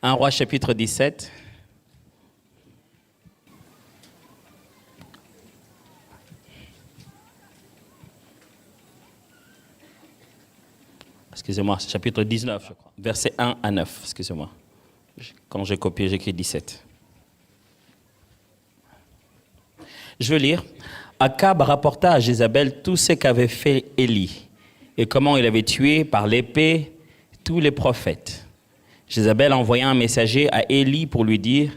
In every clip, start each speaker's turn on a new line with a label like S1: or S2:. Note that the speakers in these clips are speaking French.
S1: 1 Roi chapitre 17. Excusez-moi, chapitre 19, je crois. Versets 1 à 9, excusez-moi. Quand j'ai copié, j'ai écrit 17. Je veux lire. Akab rapporta à Jézabel tout ce qu'avait fait Élie et comment il avait tué par l'épée tous les prophètes. Jézabel envoya un messager à Élie pour lui dire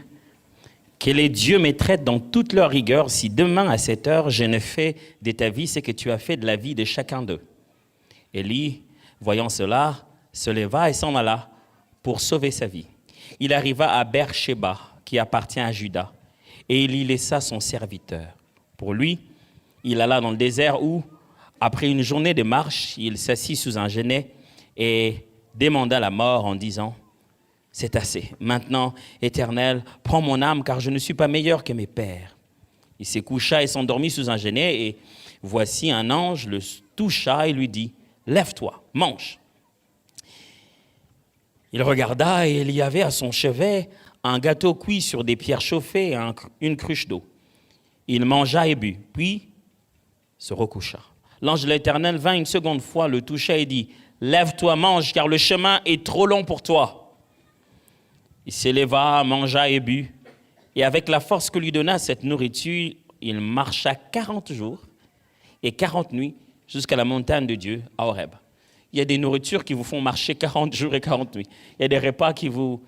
S1: que les dieux me traitent dans toute leur rigueur si demain à cette heure je ne fais de ta vie ce que tu as fait de la vie de chacun d'eux. Élie, voyant cela, se leva et s'en alla pour sauver sa vie. Il arriva à Beersheba, qui appartient à Juda, et il y laissa son serviteur. Pour lui, il alla dans le désert où, après une journée de marche, il s'assit sous un genêt et demanda la mort en disant « C'est assez. Maintenant, Éternel, prends mon âme, car je ne suis pas meilleur que mes pères. » Il se coucha et s'endormit sous un genêt, et voici un ange le toucha et lui dit « Lève-toi, mange. » Il regarda et il y avait à son chevet un gâteau cuit sur des pierres chauffées et une cruche d'eau. Il mangea et but, puis se recoucha. L'ange de l'Éternel vint une seconde fois, le toucha et dit « Lève-toi, mange, car le chemin est trop long pour toi. » Il s'éleva, mangea et but, et avec la force que lui donna cette nourriture, il marcha 40 jours et 40 nuits jusqu'à la montagne de Dieu, à Horeb. Il y a des nourritures qui vous font marcher 40 jours et 40 nuits. Il y a des repas qui vous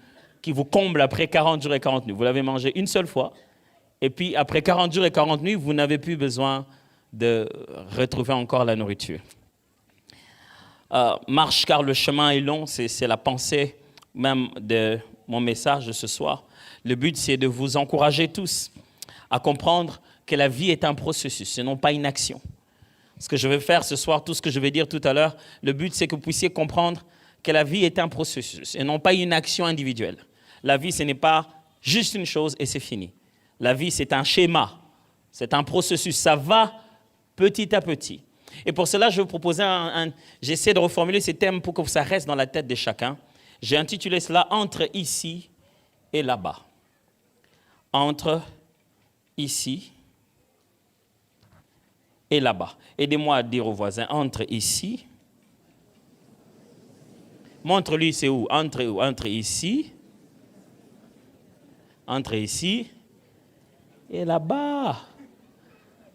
S1: comblent après 40 jours et 40 nuits. Vous l'avez mangé une seule fois, et puis après 40 jours et 40 nuits, vous n'avez plus besoin de retrouver encore la nourriture. Marche car le chemin est long, c'est la pensée même de mon message de ce soir. Le but, c'est de vous encourager tous à comprendre que la vie est un processus et non pas une action. Ce que je vais faire ce soir, tout ce que je vais dire tout à l'heure, le but, c'est que vous puissiez comprendre que la vie est un processus et non pas une action individuelle. La vie, ce n'est pas juste une chose et c'est fini. La vie, c'est un schéma, c'est un processus, ça va petit à petit. Et pour cela, je vais vous proposer j'essaie de reformuler ces thèmes pour que ça reste dans la tête de chacun. J'ai intitulé cela « Entre ici et là-bas ». Entre ici et là-bas. Aidez-moi à dire aux voisins, entre ici. Montre-lui, c'est où? Entre ici. Entre ici et là-bas.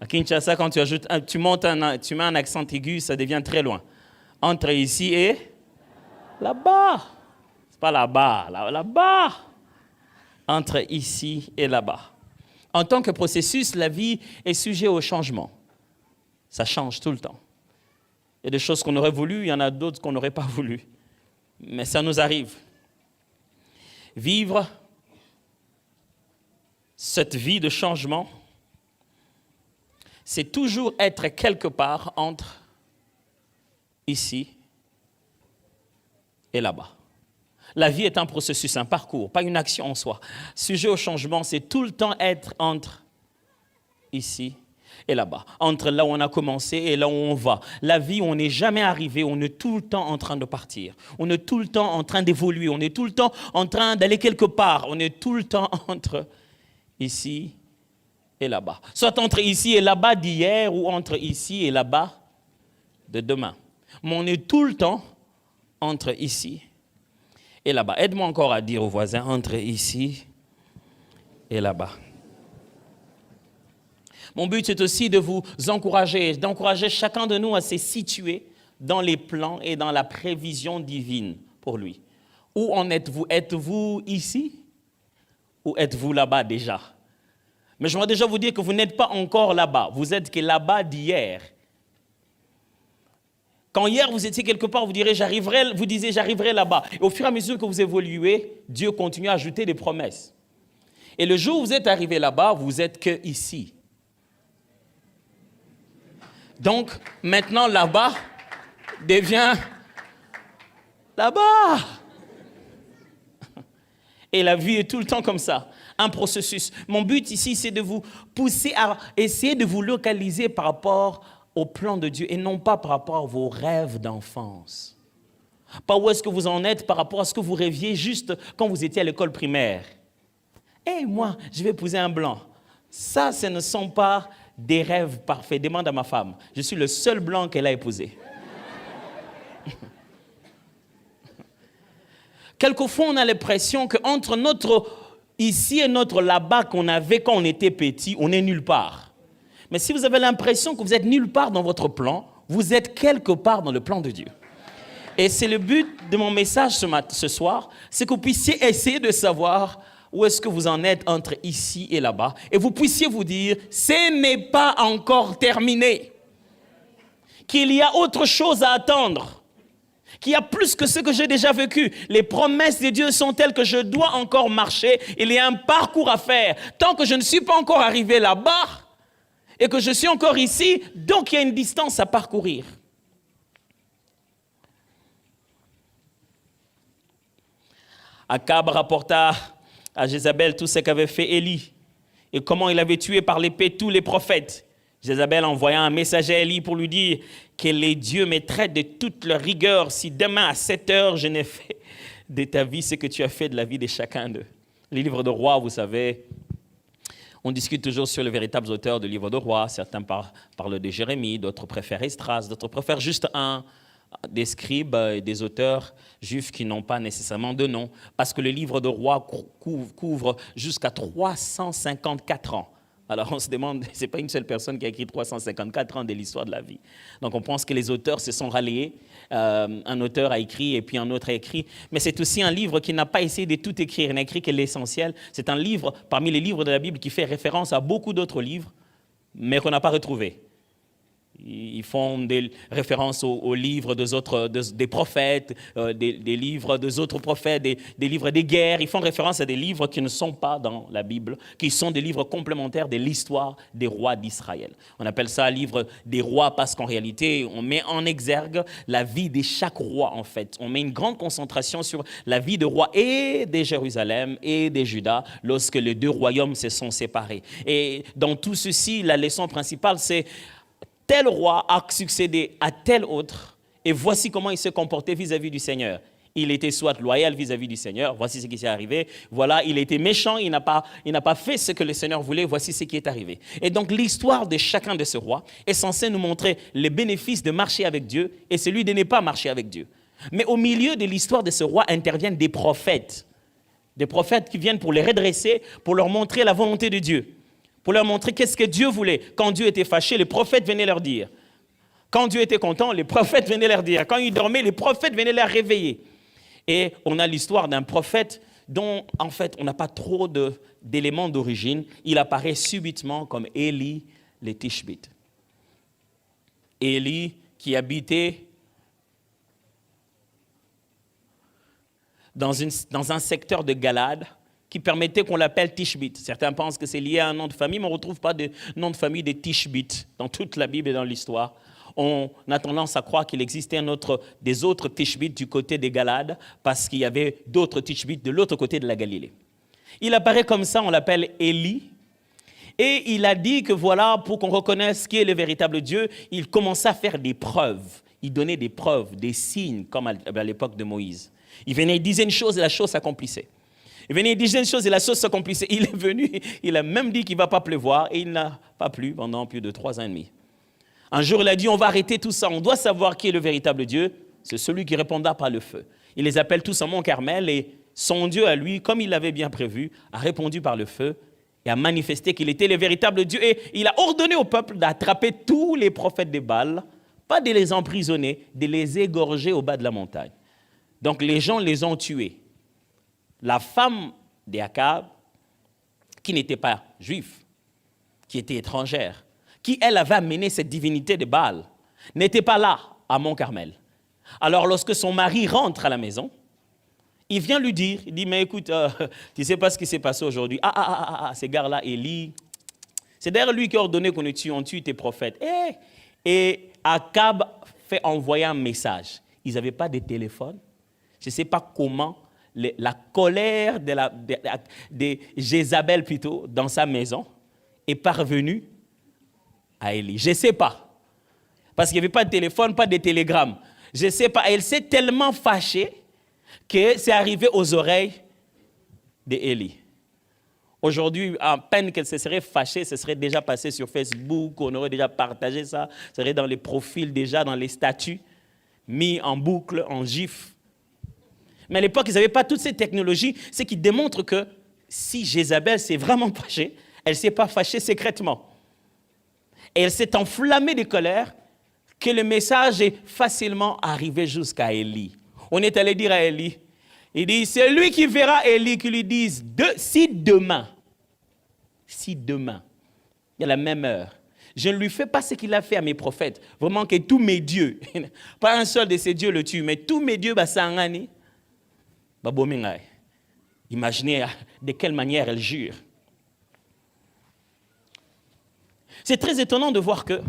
S1: À Kinshasa, quand tu mets un accent aigu, ça devient très loin. Entre ici et là-bas. C'est pas là-bas, là-bas. Entre ici et là-bas. En tant que processus, la vie est sujet au changement. Ça change tout le temps. Il y a des choses qu'on aurait voulu, il y en a d'autres qu'on n'aurait pas voulu. Mais ça nous arrive. Vivre cette vie de changement, c'est toujours être quelque part entre ici et là-bas. La vie est un processus, un parcours, pas une action en soi. Sujet au changement, c'est tout le temps être entre ici et là-bas. Entre là où on a commencé et là où on va. La vie, on n'est jamais arrivé, on est tout le temps en train de partir. On est tout le temps en train d'évoluer. On est tout le temps en train d'aller quelque part. On est tout le temps entre ici et là-bas. Soit entre ici et là-bas d'hier ou entre ici et là-bas de demain. Mais on est tout le temps entre ici et là-bas. Aide-moi encore à dire aux voisins, entre ici et là-bas. Mon but, c'est aussi de vous encourager, d'encourager chacun de nous à se situer dans les plans et dans la prévision divine pour lui. Où en êtes-vous? Êtes-vous ici ou êtes-vous là-bas déjà? Mais je voudrais déjà vous dire que vous n'êtes pas encore là-bas. Vous êtes que là-bas d'hier. Quand hier vous étiez quelque part, vous disiez j'arriverai là-bas. Et au fur et à mesure que vous évoluez, Dieu continue à ajouter des promesses. Et le jour où vous êtes arrivé là-bas, vous êtes que ici. Donc, maintenant, là-bas devient là-bas. Et la vie est tout le temps comme ça, un processus. Mon but ici, c'est de vous pousser à essayer de vous localiser par rapport au plan de Dieu et non pas par rapport à vos rêves d'enfance. Pas où est-ce que vous en êtes par rapport à ce que vous rêviez juste quand vous étiez à l'école primaire. Moi, je vais épouser un blanc. Ça, ce ne sont pas des rêves parfaits. Demande à ma femme. Je suis le seul blanc qu'elle a épousé. Quelquefois, on a l'impression qu'entre notre ici et notre là-bas qu'on avait quand on était petit, on est nulle part. Mais si vous avez l'impression que vous êtes nulle part dans votre plan, vous êtes quelque part dans le plan de Dieu. Et c'est le but de mon message ce soir, c'est que vous puissiez essayer de savoir où est-ce que vous en êtes entre ici et là-bas. Et vous puissiez vous dire, ce n'est pas encore terminé. Qu'il y a autre chose à attendre. Qu'il y a plus que ce que j'ai déjà vécu. Les promesses de Dieu sont telles que je dois encore marcher. Il y a un parcours à faire. Tant que je ne suis pas encore arrivé là-bas et que je suis encore ici, donc il y a une distance à parcourir. Akab rapporta à Jézabel tout ce qu'avait fait Élie et comment il avait tué par l'épée tous les prophètes. Jézabel envoya un messager à Élie pour lui dire que les dieux me traitent de toute leur rigueur si demain à 7 heures je n'ai fait de ta vie ce que tu as fait de la vie de chacun d'eux. Les livres de rois, vous savez, on discute toujours sur les véritables auteurs de livres de rois. Certains parlent de Jérémie, d'autres préfèrent Esdras, d'autres préfèrent juste des scribes et des auteurs juifs qui n'ont pas nécessairement de nom, parce que le livre de rois couvre jusqu'à 354 ans. Alors on se demande, ce n'est pas une seule personne qui a écrit 354 ans de l'histoire de la vie. Donc on pense que les auteurs se sont ralliés, un auteur a écrit et puis un autre a écrit, mais c'est aussi un livre qui n'a pas essayé de tout écrire, il n'a écrit que l'essentiel. C'est un livre parmi les livres de la Bible qui fait référence à beaucoup d'autres livres, mais qu'on n'a pas retrouvés. Ils font des références aux livres des prophètes, des livres des autres prophètes, des livres des guerres. Ils font référence à des livres qui ne sont pas dans la Bible, qui sont des livres complémentaires de l'histoire des rois d'Israël. On appelle ça livre des rois parce qu'en réalité, on met en exergue la vie de chaque roi en fait. On met une grande concentration sur la vie de roi et de Jérusalem et de Juda lorsque les deux royaumes se sont séparés. Et dans tout ceci, la leçon principale, c'est tel roi a succédé à tel autre, et voici comment il se comportait vis-à-vis du Seigneur. Il était soit loyal vis-à-vis du Seigneur, voici ce qui s'est arrivé. Voilà, il était méchant, il n'a pas fait ce que le Seigneur voulait, voici ce qui est arrivé. Et donc l'histoire de chacun de ces rois est censée nous montrer les bénéfices de marcher avec Dieu et celui de ne pas marcher avec Dieu. Mais au milieu de l'histoire de ce roi interviennent des prophètes qui viennent pour les redresser, pour leur montrer la volonté de Dieu. Pour leur montrer qu'est-ce que Dieu voulait. Quand Dieu était fâché, les prophètes venaient leur dire. Quand Dieu était content, les prophètes venaient leur dire. Quand ils dormaient, les prophètes venaient les réveiller. Et on a l'histoire d'un prophète dont, en fait, on n'a pas trop d'éléments d'origine. Il apparaît subitement comme Élie le Tishbite. Élie qui habitait dans un secteur de Galade, qui permettait qu'on l'appelle Tishbite. Certains pensent que c'est lié à un nom de famille, mais on ne retrouve pas de nom de famille de Tishbite dans toute la Bible et dans l'histoire. On a tendance à croire qu'il existait des autres Tishbites du côté des Galades, parce qu'il y avait d'autres Tishbites de l'autre côté de la Galilée. Il apparaît comme ça, on l'appelle Élie, et il a dit que voilà, pour qu'on reconnaisse qui est le véritable Dieu, il commençait à faire des preuves. Il donnait des preuves, des signes, comme à l'époque de Moïse. Il venait, il disait une chose et la chose s'accomplissait. Il venait, il disait une chose et la chose s'accomplissait. Il est venu, il a même dit qu'il ne va pas pleuvoir et il n'a pas plu pendant plus de 3 ans et demi. Un jour, il a dit, on va arrêter tout ça, on doit savoir qui est le véritable Dieu. C'est celui qui répondra par le feu. Il les appelle tous en Mont Carmel et son Dieu à lui, comme il l'avait bien prévu, a répondu par le feu et a manifesté qu'il était le véritable Dieu. Et il a ordonné au peuple d'attraper tous les prophètes de Baal, pas de les emprisonner, de les égorger au bas de la montagne. Donc les gens les ont tués. La femme d'Akab, qui n'était pas juive, qui était étrangère, qui, elle, avait amené cette divinité de Baal, n'était pas là, à Mont-Carmel. Alors, lorsque son mari rentre à la maison, il vient lui dire, il dit, mais écoute, tu ne sais pas ce qui s'est passé aujourd'hui. Ces gars-là, Élie, c'est d'ailleurs lui qui a ordonné qu'on tue tes prophètes. Et Akab fait envoyer un message. Ils n'avaient pas de téléphone. Je ne sais pas comment la colère de Jézabel plutôt dans sa maison est parvenue à Élie. Je ne sais pas. Parce qu'il n'y avait pas de téléphone, pas de télégramme. Je ne sais pas, elle s'est tellement fâchée que c'est arrivé aux oreilles d'Élie. Aujourd'hui, à peine qu'elle se serait fâchée, ce serait déjà passé sur Facebook, on aurait déjà partagé ça, ce serait dans les profils déjà, dans les statuts, mis en boucle, en gif. Mais à l'époque, ils n'avaient pas toutes ces technologies, ce qui démontre que si Jézabel s'est vraiment fâchée, elle ne s'est pas fâchée secrètement. Et elle s'est enflammée de colère, que le message est facilement arrivé jusqu'à Élie. On est allé dire à Élie, il dit, c'est lui qui verra Élie, qui lui dise, si demain, il y a la même heure, je ne lui fais pas ce qu'il a fait à mes prophètes, vraiment que tous mes dieux, pas un seul de ces dieux le tue, mais tous mes dieux, sangani, imaginez de quelle manière elle jure. C'est très étonnant de voir que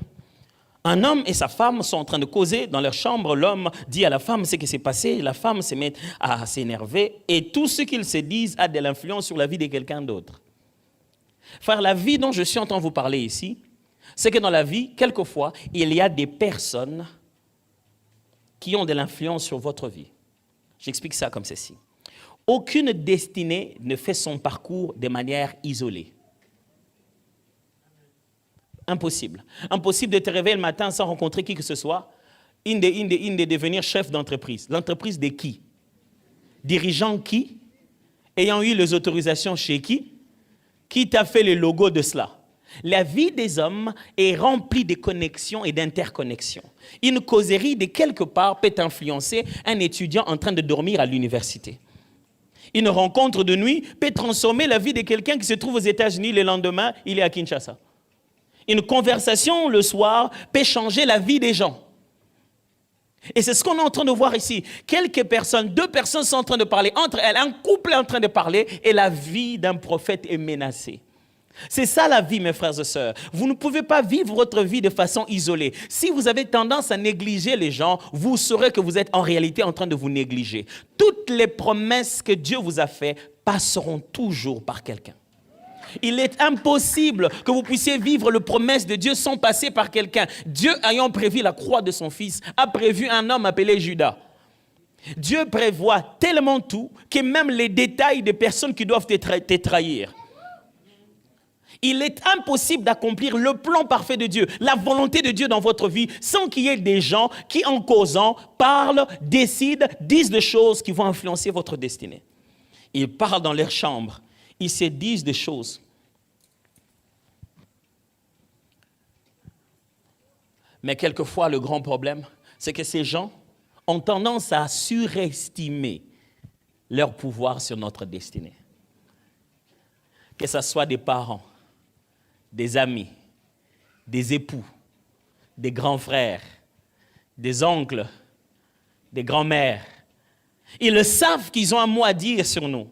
S1: un homme et sa femme sont en train de causer dans leur chambre. L'homme dit à la femme ce qui s'est passé. La femme se met à s'énerver. Et tout ce qu'ils se disent a de l'influence sur la vie de quelqu'un d'autre. Frère, la vie dont je suis en train de vous parler ici, c'est que dans la vie, quelquefois, il y a des personnes qui ont de l'influence sur votre vie. J'explique ça comme ceci. Aucune destinée ne fait son parcours de manière isolée. Impossible. Impossible de te réveiller le matin sans rencontrer qui que ce soit. De devenir chef d'entreprise. L'entreprise de qui? Dirigeant qui? Ayant eu les autorisations chez qui? Qui t'a fait le logo de cela? La vie des hommes est remplie de connexions et d'interconnexions. Une causerie de quelque part peut influencer un étudiant en train de dormir à l'université. Une rencontre de nuit peut transformer la vie de quelqu'un qui se trouve aux États-Unis le lendemain, il est à Kinshasa. Une conversation le soir peut changer la vie des gens. Et c'est ce qu'on est en train de voir ici. Quelques personnes, 2 personnes sont en train de parler entre elles, un couple est en train de parler et la vie d'un prophète est menacée. C'est ça la vie, mes frères et sœurs. Vous ne pouvez pas vivre votre vie de façon isolée. Si vous avez tendance à négliger les gens, vous saurez que vous êtes en réalité en train de vous négliger. Toutes les promesses que Dieu vous a faites passeront toujours par quelqu'un. Il est impossible que vous puissiez vivre les promesses de Dieu sans passer par quelqu'un. Dieu, ayant prévu la croix de son fils, a prévu un homme appelé Judas. Dieu prévoit tellement tout que même les détails des personnes qui doivent te trahir. Il est impossible d'accomplir le plan parfait de Dieu, la volonté de Dieu dans votre vie, sans qu'il y ait des gens qui, en causant, parlent, décident, disent des choses qui vont influencer votre destinée. Ils parlent dans leur chambre. Ils se disent des choses. Mais quelquefois, le grand problème, c'est que ces gens ont tendance à surestimer leur pouvoir sur notre destinée. Que ce soit des parents, des amis, des époux, des grands frères, des oncles, des grands-mères. Ils savent qu'ils ont un mot à dire sur nous.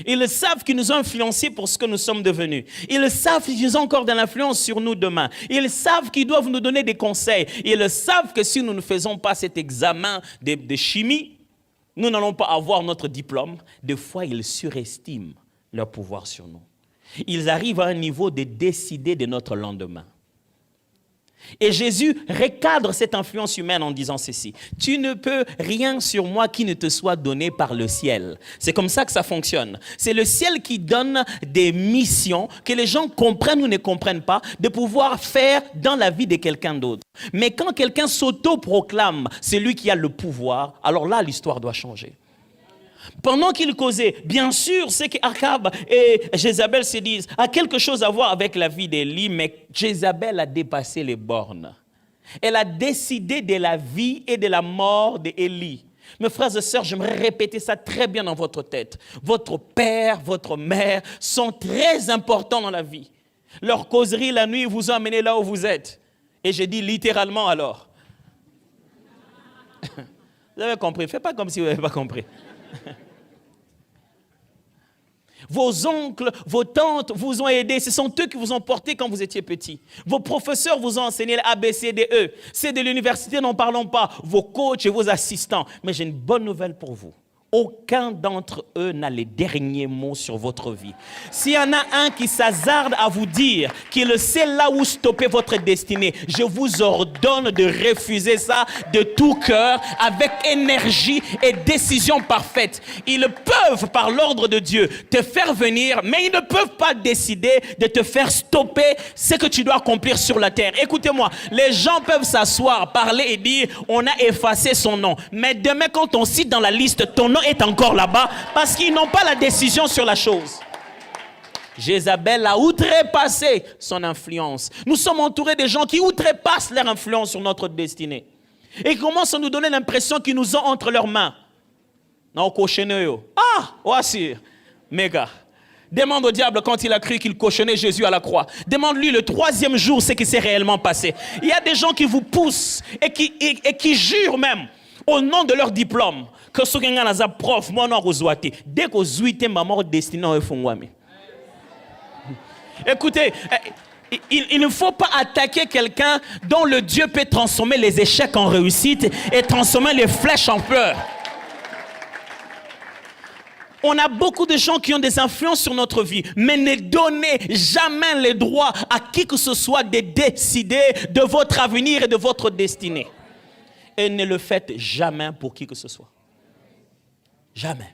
S1: Ils savent qu'ils nous ont influencés pour ce que nous sommes devenus. Ils savent qu'ils ont encore de l'influence sur nous demain. Ils savent qu'ils doivent nous donner des conseils. Ils savent que si nous ne faisons pas cet examen de chimie, nous n'allons pas avoir notre diplôme. Des fois, ils surestiment leur pouvoir sur nous. Ils arrivent à un niveau de décider de notre lendemain. Et Jésus recadre cette influence humaine en disant ceci. Tu ne peux rien sur moi qui ne te soit donné par le ciel. C'est comme ça que ça fonctionne. C'est le ciel qui donne des missions que les gens comprennent ou ne comprennent pas de pouvoir faire dans la vie de quelqu'un d'autre. Mais quand quelqu'un s'auto-proclame, c'est lui qui a le pouvoir, alors là, l'histoire doit changer. Pendant qu'il causait, bien sûr, c'est qu'Akab et Jézabel se disent a quelque chose à voir avec la vie d'Élie, mais Jézabel a dépassé les bornes. Elle a décidé de la vie et de la mort d'Élie. Mes frères et sœurs, j'aimerais répéter ça très bien dans votre tête. Votre père, votre mère sont très importants dans la vie. Leur causerie la nuit vous a amené là où vous êtes. Et je dis littéralement alors. Vous avez compris? Faites pas comme si vous n'avez pas compris. Vos oncles, vos tantes vous ont aidé. Ce sont eux qui vous ont porté quand vous étiez petit. Vos professeurs vous ont enseigné l'ABCDE. C'est de l'université, n'en parlons pas. Vos coachs et vos assistants. Mais j'ai une bonne nouvelle pour vous. aucun d'entre eux n'a les derniers mots sur votre vie. S'il y en a un qui s'hasarde à vous dire qu'il sait là où stopper votre destinée, je vous ordonne de refuser ça de tout cœur, avec énergie et décision parfaite. Ils peuvent, par l'ordre de Dieu, te faire venir, mais ils ne peuvent pas décider de te faire stopper ce que tu dois accomplir sur la terre. Écoutez-moi, les gens peuvent s'asseoir, parler et dire, on a effacé son nom. Mais demain, quand on cite dans la liste, ton nom est encore là-bas parce qu'ils n'ont pas la décision sur la chose. Jézabel a outrepassé son influence. Nous sommes entourés de gens qui outrepassent leur influence sur notre destinée. Et commencent à nous donner l'impression qu'ils nous ont entre leurs mains. Ah, voici, méga. Demande au diable quand il a cru qu'il cochonnait Jésus à la croix. Demande-lui le 3e jour ce qui s'est réellement passé. Il y a des gens qui vous poussent et qui jurent même au nom de leur diplôme que ce qui est prof, moi non rezoité. Dès que vous êtes mort destiné au fongwami. Écoutez, il ne faut pas attaquer quelqu'un dont le Dieu peut transformer les échecs en réussite et transformer les flèches en fleurs. On a beaucoup de gens qui ont des influences sur notre vie, mais ne donnez jamais le droit à qui que ce soit de décider de votre avenir et de votre destinée. Et ne le faites jamais pour qui que ce soit. Jamais.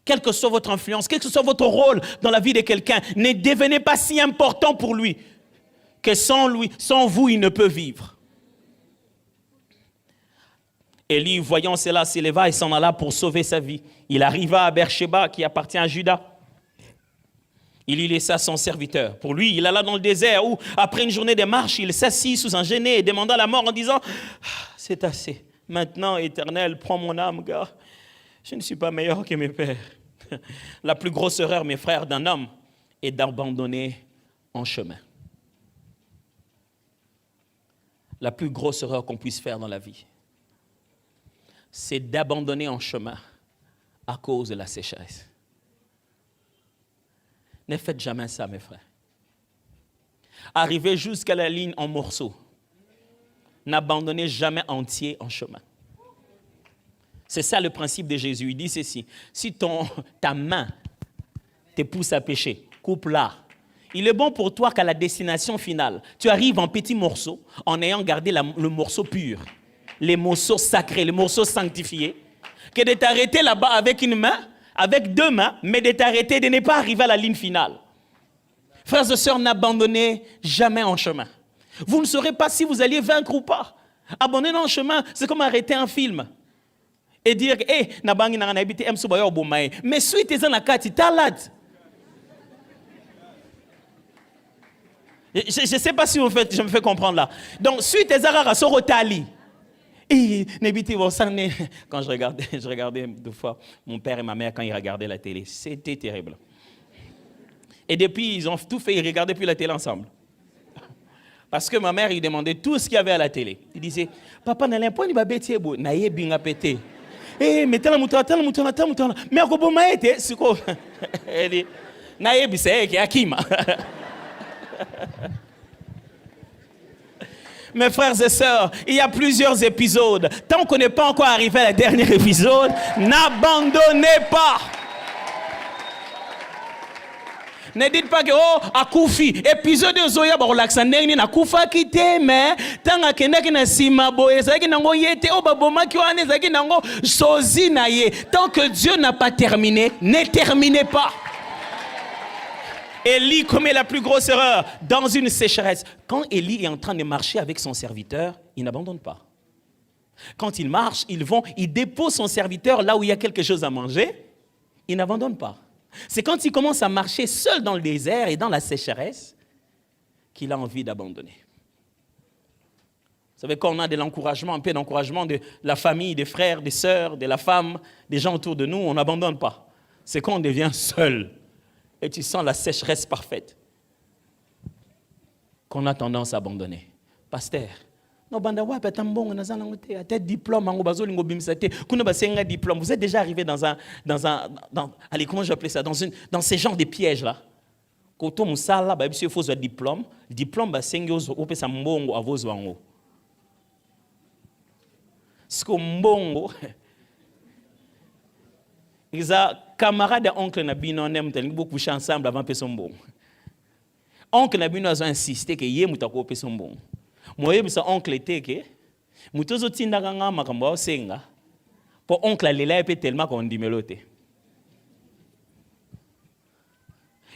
S1: Quelle que soit votre influence, quel que soit votre rôle dans la vie de quelqu'un, ne devenez pas si important pour lui que sans lui, sans vous, il ne peut vivre. Élie, voyant cela, s'éleva et s'en alla pour sauver sa vie. Il arriva à Beersheba, qui appartient à Juda. Il y laissa son serviteur. Pour lui, il alla dans le désert où, après une journée de marche, il s'assit sous un genêt et demanda la mort en disant « C'est assez. Maintenant, Éternel, prends mon âme, car je ne suis pas meilleur que mes pères. » La plus grosse erreur, mes frères, d'un homme est d'abandonner en chemin. La plus grosse erreur qu'on puisse faire dans la vie, c'est d'abandonner en chemin à cause de la sécheresse. Ne faites jamais ça, mes frères. Arrivez jusqu'à la ligne en morceaux. N'abandonnez jamais entier en chemin. C'est ça le principe de Jésus. Il dit ceci. Si ta main te pousse à pécher, coupe-la. Il est bon pour toi qu'à la destination finale, tu arrives en petits morceaux en ayant gardé le morceau pur, les morceaux sacrés, les morceaux sanctifiés, que de t'arrêter là-bas avec une main, avec 2 mains, mais de t'arrêter, de ne pas arriver à la ligne finale. Frères et sœurs, n'abandonnez jamais en chemin. Vous ne saurez pas si vous alliez vaincre ou pas. Abandonner en chemin, c'est comme arrêter un film et dire, hey, nabangi na habité msubayo bomae, mais suite eza na kati talad. Je ne sais pas si je me fais comprendre là. Donc, suite eza rara sorotali. Et quand je regardais 2 fois mon père et ma mère quand ils regardaient la télé, c'était terrible. Et depuis, ils ont tout fait, ils regardaient plus la télé ensemble. Parce que ma mère, il demandait tout ce qu'il y avait à la télé. Il disait, papa, n'a pas de bêtise, n'a pas de pété. Eh, mais t'as la mouton, mais à quoi m'a été, c'est quoi? Elle dit, n'a pas de c'est qui Akima. Mes frères et sœurs, il y a plusieurs épisodes. Tant qu'on n'est pas encore arrivé à la dernière épisode, n'abandonnez pas. Ne dites pas que, oh, Akoufi, épisode de Zoya, Barolaxandé, n'a Koufa quitté, mais, tant que Kenaki n'a sima boye, Zaki nango yete, oh, Baboma qui wane, Zaki nango, Sozi naye. Tant que Dieu n'a pas terminé, ne terminez pas. Élie commet la plus grosse erreur dans une sécheresse. Quand Élie est en train de marcher avec son serviteur, il n'abandonne pas. Quand il marche, il dépose son serviteur là où il y a quelque chose à manger, il n'abandonne pas. C'est quand il commence à marcher seul dans le désert et dans la sécheresse qu'il a envie d'abandonner. Vous savez, quand on a de l'encouragement, un peu d'encouragement de la famille, des frères, des sœurs, de la femme, des gens autour de nous, on n'abandonne pas. C'est quand on devient seul et tu sens la sécheresse parfaite qu'on a tendance à abandonner. Pasteur, non, diplôme. Vous êtes déjà arrivé dans allez, comment je vais appeler ça, dans ces genres de pièges là. Quand on musala, bah il faut un diplôme. Diplôme, bah c'est un mbongo à vos wango. Ce que mbongo, Ils ont camarade oncle Nabino, on aime beaucoup coucher ensemble avant son bon. Oncle Nabino a insisté que yé muta ko son bon. Moi yé oncle était que mutozo tinda nganga makambo senga. Pour oncle Léla est tellement qu'on dit meloté.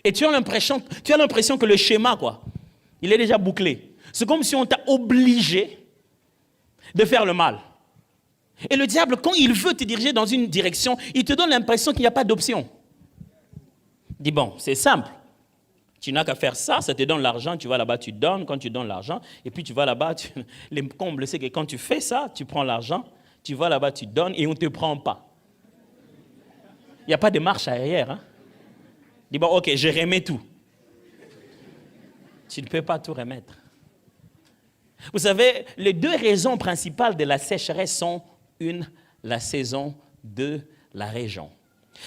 S1: Et tu as l'impression que le schéma, quoi, il est déjà bouclé. C'est comme si on t'a obligé de faire le mal. Et le diable, quand il veut te diriger dans une direction, il te donne l'impression qu'il n'y a pas d'option. Il dit, bon, c'est simple. Tu n'as qu'à faire ça, ça te donne l'argent, tu vas là-bas, tu donnes, quand tu donnes l'argent, et puis tu vas là-bas, les combles, c'est que quand tu fais ça, tu prends l'argent, tu vas là-bas, tu donnes, et on ne te prend pas. Il n'y a pas de marche arrière. Hein? Il dit, bon, ok, je remets tout. Tu ne peux pas tout remettre. Vous savez, les deux raisons principales de la sécheresse sont une, la saison, deux, la région.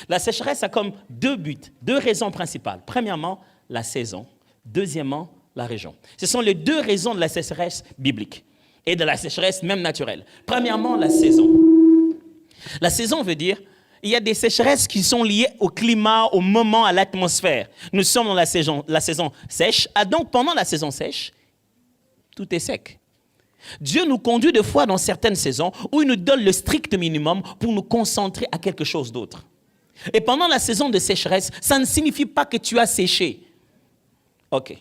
S1: La sécheresse a comme deux buts, deux raisons principales. Premièrement, la saison. Deuxièmement, la région. Ce sont les deux raisons de la sécheresse biblique et de la sécheresse même naturelle. Premièrement, la saison. La saison veut dire, il y a des sécheresses qui sont liées au climat, au moment, à l'atmosphère. Nous sommes dans la saison sèche. Donc, pendant la saison sèche, tout est sec. Dieu nous conduit des fois dans certaines saisons où il nous donne le strict minimum pour nous concentrer à quelque chose d'autre. Et pendant la saison de sécheresse, ça ne signifie pas que tu as séché. Ok,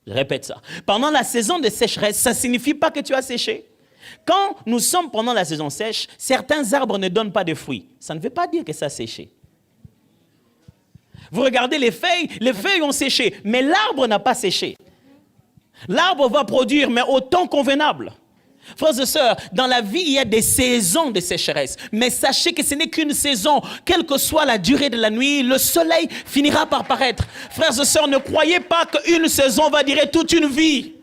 S1: je répète ça. Pendant la saison de sécheresse, ça ne signifie pas que tu as séché. Quand nous sommes pendant la saison sèche, certains arbres ne donnent pas de fruits. Ça ne veut pas dire que ça a séché. Vous regardez les feuilles ont séché, mais l'arbre n'a pas séché. L'arbre va produire, mais au temps convenable. Frères et sœurs, dans la vie, il y a des saisons de sécheresse. Mais sachez que ce n'est qu'une saison. Quelle que soit la durée de la nuit, le soleil finira par paraître. Frères et sœurs, ne croyez pas qu'une saison va durer toute une vie.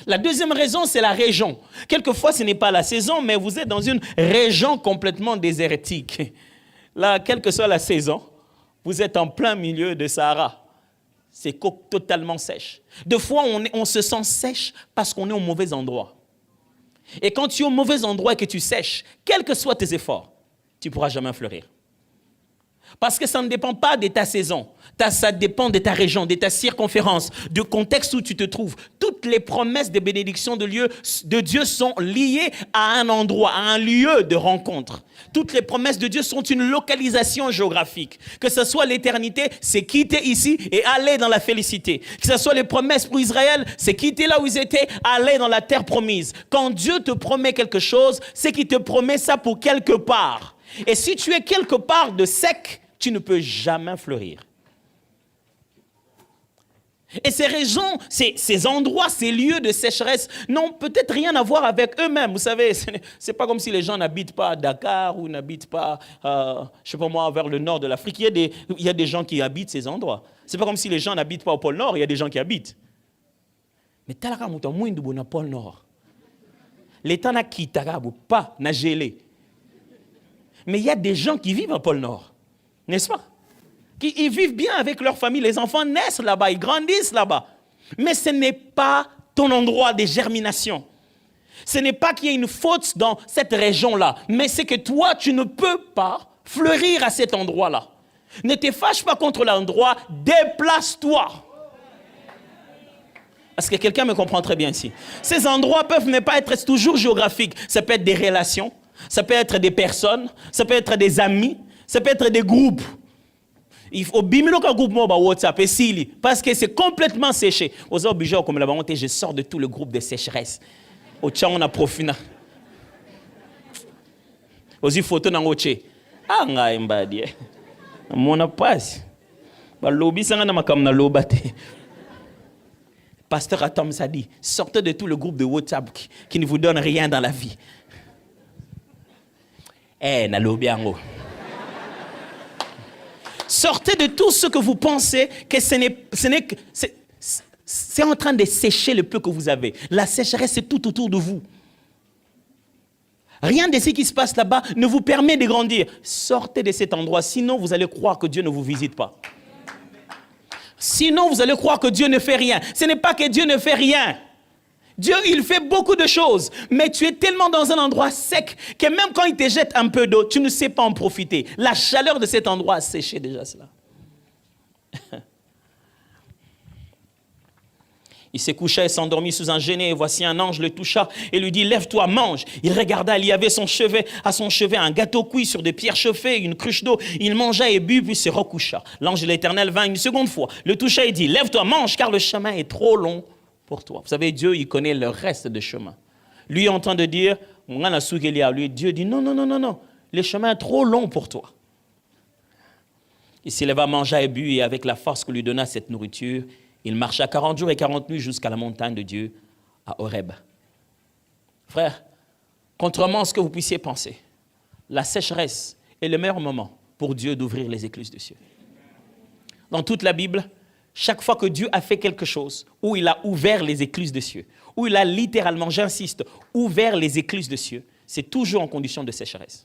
S1: La deuxième raison, c'est la région. Quelquefois, ce n'est pas la saison, mais vous êtes dans une région complètement désertique. Là, quelle que soit la saison, vous êtes en plein milieu de Sahara. C'est totalement sèche. Des fois, on se sent sèche parce qu'on est au mauvais endroit. Et quand tu es au mauvais endroit et que tu sèches, quels que soient tes efforts, tu ne pourras jamais fleurir. Parce que ça ne dépend pas de ta saison. Ça dépend de ta région, de ta circonférence, du contexte où tu te trouves. Toutes les promesses de bénédiction de Dieu sont liées à un endroit, à un lieu de rencontre. Toutes les promesses de Dieu sont une localisation géographique. Que ce soit l'éternité, c'est quitter ici et aller dans la félicité. Que ce soit les promesses pour Israël, c'est quitter là où ils étaient, aller dans la terre promise. Quand Dieu te promet quelque chose, c'est qu'il te promet ça pour quelque part. Et si tu es quelque part de sec, tu ne peux jamais fleurir. Et ces régions, ces endroits, ces lieux de sécheresse n'ont peut-être rien à voir avec eux-mêmes. Vous savez, c'est pas comme si les gens n'habitent pas à Dakar ou n'habitent pas, je sais pas moi, vers le nord de l'Afrique. Il y a des gens qui habitent ces endroits. C'est pas comme si les gens n'habitent pas au pôle Nord, il y a des gens qui habitent. Mais talaka muta mwindu bona pôle Nord. L'État n'a quitté pas, n'a gelé. Mais il y a des gens qui vivent au pôle Nord, n'est-ce pas? Ils vivent bien avec leur famille, les enfants naissent là-bas, ils grandissent là-bas. Mais ce n'est pas ton endroit de germination. Ce n'est pas qu'il y ait une faute dans cette région-là, mais c'est que toi, tu ne peux pas fleurir à cet endroit-là. Ne te fâche pas contre l'endroit, déplace-toi. Est-ce que quelqu'un me comprend très bien ici? Ces endroits peuvent ne pas être toujours géographiques. Ça peut être des relations, ça peut être des personnes, ça peut être des amis, ça peut être des groupes. Il faut bimino ka groupe mo ba WhatsApp et sili parce que c'est complètement séché. Aux obligés comme la bonté, je sors de tout le groupe de sécheresse. Au tcha on a profina. Ozi photo na ngoche. Ah nga mbadi. Mona passe. Ba lobi sanga na makam na lobate. Pasteur Atom ça dit, sortez de tout le groupe de WhatsApp qui ne vous donne rien dans la vie. Na lobi ango. Sortez de tout ce que vous pensez que c'est en train de sécher le peu que vous avez. La sécheresse est tout autour de vous. Rien de ce qui se passe là-bas ne vous permet de grandir. Sortez de cet endroit, sinon vous allez croire que Dieu ne vous visite pas. Sinon vous allez croire que Dieu ne fait rien. Ce n'est pas que Dieu ne fait rien. Dieu, il fait beaucoup de choses, mais tu es tellement dans un endroit sec que même quand il te jette un peu d'eau, tu ne sais pas en profiter. La chaleur de cet endroit a séché déjà cela. Il s'est couché et s'endormit sous un genêt, et voici un ange le toucha et lui dit, lève-toi, mange. Il regarda, il y avait à son chevet un gâteau cuit sur des pierres chauffées, une cruche d'eau. Il mangea et but, puis se recoucha. L'ange de l'Éternel vint une seconde fois, le toucha et dit, lève-toi, mange, car le chemin est trop long pour toi. Vous savez, Dieu, il connaît le reste du chemin. Lui, en train de dire, Dieu dit, non, le chemin est trop long pour toi. Il s'éleva, mangea et but, et avec la force que lui donna cette nourriture, il marcha 40 jours et 40 nuits jusqu'à la montagne de Dieu, à Horeb. Frère, contrairement à ce que vous puissiez penser, la sécheresse est le meilleur moment pour Dieu d'ouvrir les écluses des cieux. Dans toute la Bible, chaque fois que Dieu a fait quelque chose, où il a ouvert les écluses des cieux, où il a littéralement, j'insiste, ouvert les écluses des cieux, c'est toujours en condition de sécheresse.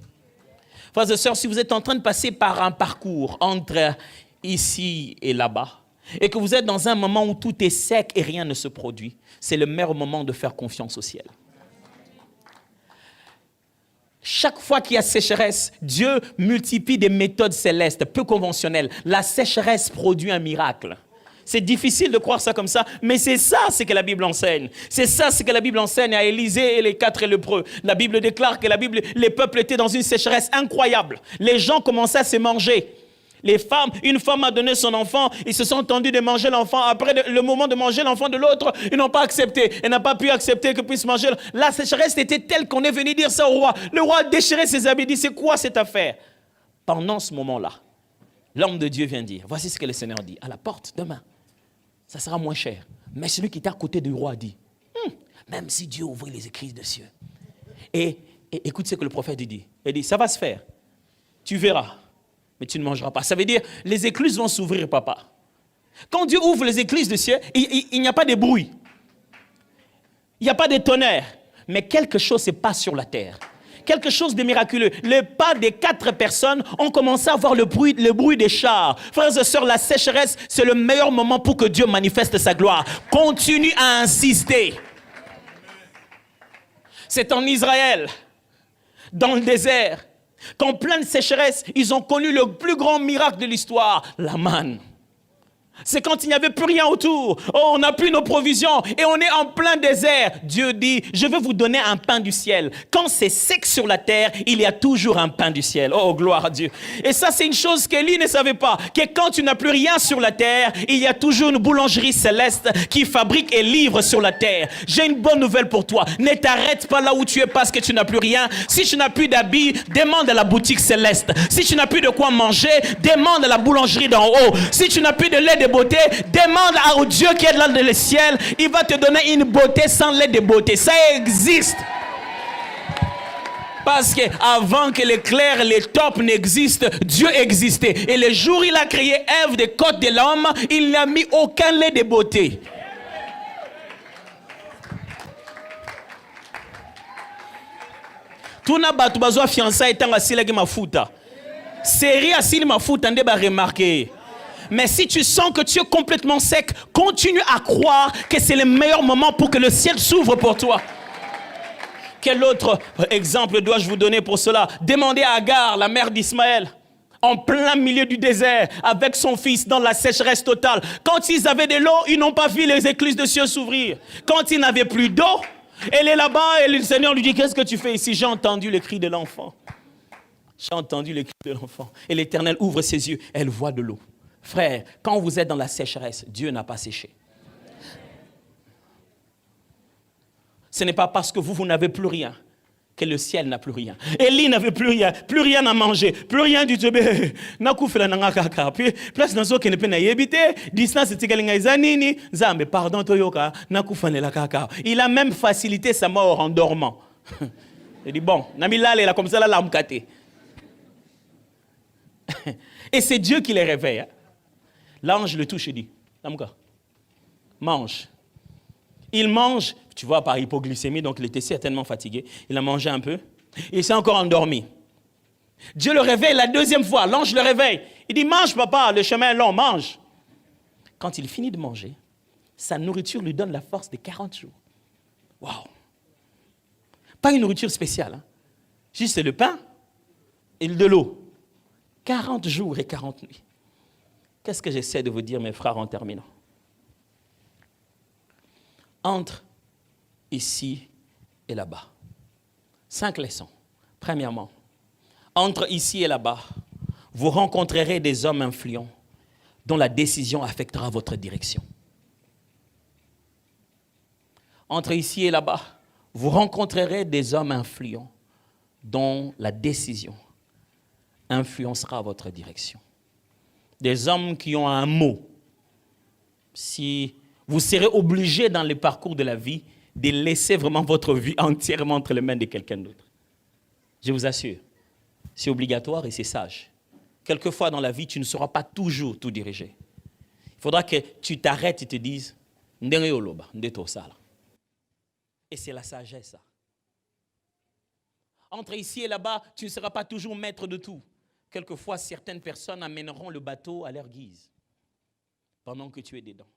S1: Frères et sœurs, si vous êtes en train de passer par un parcours entre ici et là-bas, et que vous êtes dans un moment où tout est sec et rien ne se produit, c'est le meilleur moment de faire confiance au ciel. Chaque fois qu'il y a sécheresse, Dieu multiplie des méthodes célestes, peu conventionnelles. La sécheresse produit un miracle. C'est difficile de croire ça comme ça, mais c'est ça ce que la Bible enseigne. C'est ça ce que la Bible enseigne à Élisée et les 4 lépreux. La Bible déclare que les peuples étaient dans une sécheresse incroyable. Les gens commençaient à se manger. Une femme a donné son enfant, ils se sont tendus de manger l'enfant. Après le moment de manger l'enfant de l'autre, ils n'ont pas accepté. Elle n'a pas pu accepter que puisse manger. La sécheresse était telle qu'on est venu dire ça au roi. Le roi a déchiré ses habits, dit, c'est quoi cette affaire? Pendant ce moment-là, l'homme de Dieu vient dire, voici ce que le Seigneur dit, à la porte demain, ça sera moins cher. Mais celui qui est à côté du roi dit, même si Dieu ouvre les écluses des cieux. Et écoute ce que le prophète dit. Il dit, ça va se faire. Tu verras. Mais tu ne mangeras pas. Ça veut dire, les écluses vont s'ouvrir, papa. Quand Dieu ouvre les écluses du ciel, il n'y a pas de bruit. Il n'y a pas de tonnerre. Mais quelque chose se passe sur la terre. Quelque chose de miraculeux. Les pas des 4 personnes ont commencé à avoir le bruit des chars. Frères et sœurs, la sécheresse, c'est le meilleur moment pour que Dieu manifeste sa gloire. Continue à insister. C'est en Israël, dans le désert, qu'en pleine sécheresse, ils ont connu le plus grand miracle de l'histoire, la manne. C'est quand il n'y avait plus rien autour. Oh, on n'a plus nos provisions et on est en plein désert. Dieu dit, je vais vous donner un pain du ciel. Quand c'est sec sur la terre, il y a toujours un pain du ciel. Oh, gloire à Dieu. Et ça, c'est une chose qu'Élie ne savait pas. Que quand tu n'as plus rien sur la terre, il y a toujours une boulangerie céleste qui fabrique et livre sur la terre. J'ai une bonne nouvelle pour toi. Ne t'arrête pas là où tu es parce que tu n'as plus rien. Si tu n'as plus d'habits, demande à la boutique céleste. Si tu n'as plus de quoi manger, demande à la boulangerie d'en haut. Si tu n'as plus de lait de beauté, demande au Dieu qui est là dans le ciel, il va te donner une beauté sans lait de beauté. Ça existe. Parce que avant que l'éclair, les tops n'existent, Dieu existait. Et le jour où il a créé Ève des côtes de l'homme, il n'a mis aucun lait de beauté. Tuna batu bazwa fiançailles tanga silaki mafuta. Série asili mafuta nde ba remarquer. Mais si tu sens que tu es complètement sec, continue à croire que c'est le meilleur moment pour que le ciel s'ouvre pour toi. Quel autre exemple dois-je vous donner pour cela? Demandez à Agar, la mère d'Ismaël, en plein milieu du désert, avec son fils dans la sécheresse totale. Quand ils avaient de l'eau, ils n'ont pas vu les écluses de cieux s'ouvrir. Quand ils n'avaient plus d'eau, elle est là-bas et le Seigneur lui dit, qu'est-ce que tu fais ici? J'ai entendu le cri de l'enfant. J'ai entendu le cri de l'enfant. Et l'Éternel ouvre ses yeux, elle voit de l'eau. Frère, quand vous êtes dans la sécheresse, Dieu n'a pas séché. Ce n'est pas parce que vous n'avez plus rien que le ciel n'a plus rien. Élie n'avait plus rien à manger, plus rien du tout. Il a même facilité sa mort en dormant. Il dit, bon, comme ça, là, et c'est Dieu qui les réveille. L'ange le touche et dit, mange. Il mange, tu vois, par hypoglycémie, donc il était certainement fatigué. Il a mangé un peu. Il s'est encore endormi. Dieu le réveille la deuxième fois. L'ange le réveille. Il dit, mange papa, le chemin est long, mange. Quand il finit de manger, sa nourriture lui donne la force de 40 jours. Waouh! Pas une nourriture spéciale, hein. Juste le pain et de l'eau. 40 jours et 40 nuits. Qu'est-ce que j'essaie de vous dire, mes frères, en terminant? Entre ici et là-bas. 5 leçons. Premièrement, entre ici et là-bas, vous rencontrerez des hommes influents dont la décision affectera votre direction. Entre ici et là-bas, vous rencontrerez des hommes influents dont la décision influencera votre direction. Des hommes qui ont un mot. Si vous serez obligé dans le parcours de la vie de laisser vraiment votre vie entièrement entre les mains de quelqu'un d'autre. Je vous assure, c'est obligatoire et c'est sage. Quelquefois dans la vie, tu ne sauras pas toujours tout diriger. Il faudra que tu t'arrêtes et te dises, et c'est la sagesse, ça. Entre ici et là-bas, tu ne seras pas toujours maître de tout. Quelquefois, certaines personnes amèneront le bateau à leur guise pendant que tu es dedans.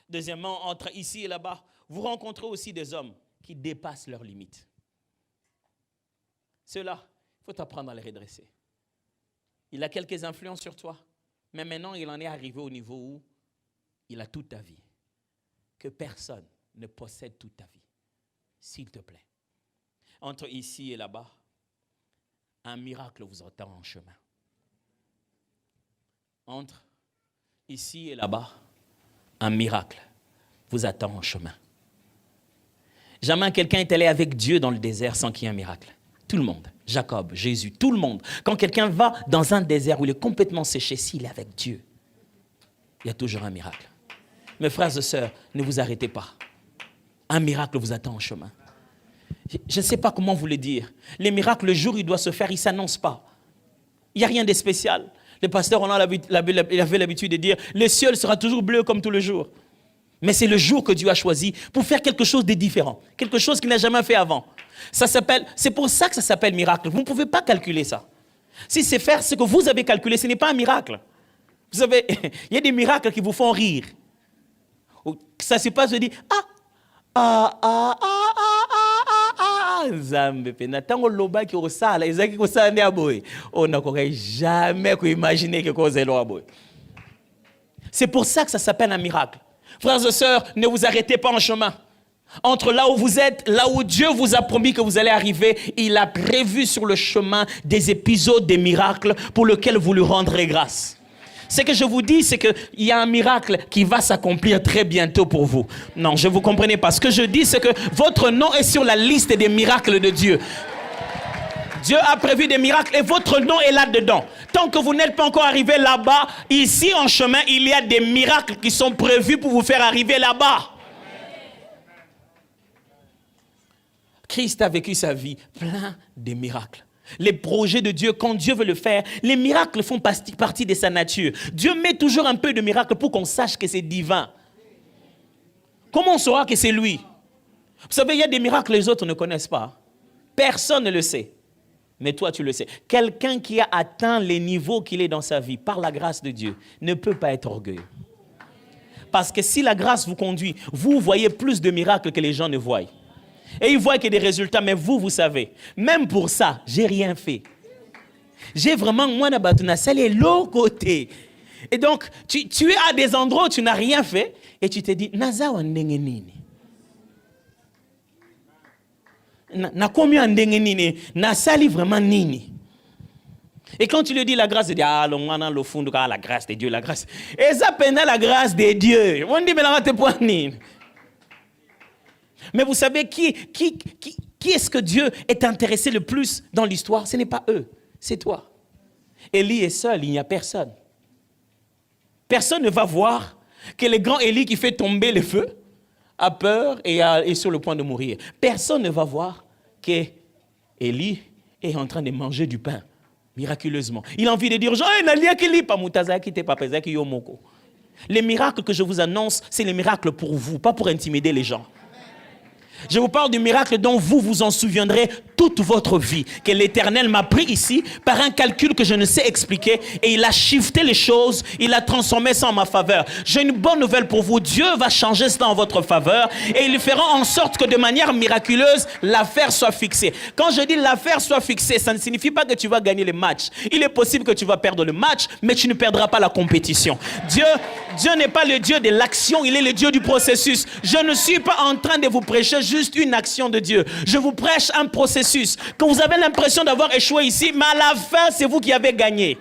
S1: Deuxièmement, entre ici et là-bas, vous rencontrez aussi des hommes qui dépassent leurs limites. Ceux-là, il faut apprendre à les redresser. Il a quelques influences sur toi, mais maintenant, il en est arrivé au niveau où il a toute ta vie. Que personne ne possède toute ta vie. S'il te plaît. Entre ici et là-bas, un miracle vous attend en chemin. Entre ici et là-bas, un miracle vous attend en chemin. Jamais quelqu'un est allé avec Dieu dans le désert sans qu'il y ait un miracle. Tout le monde, Jacob, Jésus, tout le monde. Quand quelqu'un va dans un désert où il est complètement séché, s'il est avec Dieu, il y a toujours un miracle. Mes frères et sœurs, ne vous arrêtez pas. Un miracle vous attend en chemin. Je ne sais pas comment vous le dire. Les miracles, le jour où il doit se faire, ils ne s'annoncent pas. Il n'y a rien de spécial. Le pasteur, on avait l'habitude de dire, le ciel sera toujours bleu comme tout le jour. Mais c'est le jour que Dieu a choisi pour faire quelque chose de différent. Quelque chose qu'il n'a jamais fait avant. C'est pour ça que ça s'appelle miracle. Vous ne pouvez pas calculer ça. Si c'est faire ce que vous avez calculé, ce n'est pas un miracle. Vous savez, il y a des miracles qui vous font rire. Ça se passe, je dis, Zambe pena tango loba ki osala ezaki kosala nde aboy on n'aurait jamais imaginer que cause est aboy. C'est pour ça que ça s'appelle un miracle. Frères et sœurs, ne vous arrêtez pas en chemin. Entre là où vous êtes, là où Dieu vous a promis que vous allez arriver, il a prévu sur le chemin des épisodes, des miracles pour lesquels vous lui rendrez grâce. Ce que je vous dis, c'est qu'il y a un miracle qui va s'accomplir très bientôt pour vous. Non, je ne vous comprenez pas. Ce que je dis, c'est que votre nom est sur la liste des miracles de Dieu. Dieu a prévu des miracles et votre nom est là-dedans. Tant que vous n'êtes pas encore arrivé là-bas, ici en chemin, il y a des miracles qui sont prévus pour vous faire arriver là-bas. Christ a vécu sa vie plein de miracles. Les projets de Dieu, quand Dieu veut le faire, les miracles font partie de sa nature. Dieu met toujours un peu de miracles pour qu'on sache que c'est divin. Comment on saura que c'est lui? Vous savez, il y a des miracles que les autres ne connaissent pas. Personne ne le sait. Mais toi, tu le sais. Quelqu'un qui a atteint les niveaux qu'il est dans sa vie par la grâce de Dieu ne peut pas être orgueilleux. Parce que si la grâce vous conduit, vous voyez plus de miracles que les gens ne voient. Et ils voient qu'il y a des résultats, mais vous savez, même pour ça, j'ai rien fait. J'ai vraiment, moi, c'est l'autre côté. Et donc, tu es à des endroits où tu n'as rien fait, et tu te dis, Nazawa ndenge nini? Na combien ndenge nini? Na sali vraiment nini? Et quand tu lui dis la grâce de Dieu, le fond de la grâce de Dieu, la grâce. Et ça peine la grâce de Dieu. On dit, mais là, t'es point nini? Mais vous savez qui est-ce que Dieu est intéressé le plus dans l'histoire? Ce n'est pas eux, c'est toi. Élie est seul, il n'y a personne. Personne ne va voir que le grand Élie qui fait tomber le feu a peur et est sur le point de mourir. Personne ne va voir que Élie est en train de manger du pain miraculeusement. Il a envie de dire, les miracles que je vous annonce, c'est les miracles pour vous, pas pour intimider les gens. Je vous parle du miracle dont vous vous en souviendrez toute votre vie. Que l'Éternel m'a pris ici par un calcul que je ne sais expliquer et il a shifté les choses, il a transformé ça en ma faveur. J'ai une bonne nouvelle pour vous. Dieu va changer cela en votre faveur et il fera en sorte que de manière miraculeuse, l'affaire soit fixée. Quand je dis l'affaire soit fixée, ça ne signifie pas que tu vas gagner le match. Il est possible que tu vas perdre le match, mais tu ne perdras pas la compétition. Dieu n'est pas le Dieu de l'action, il est le Dieu du processus. Je ne suis pas en train de vous prêcher juste une action de Dieu. Je vous prêche un processus. Quand vous avez l'impression d'avoir échoué ici, mais à la fin, c'est vous qui avez gagné.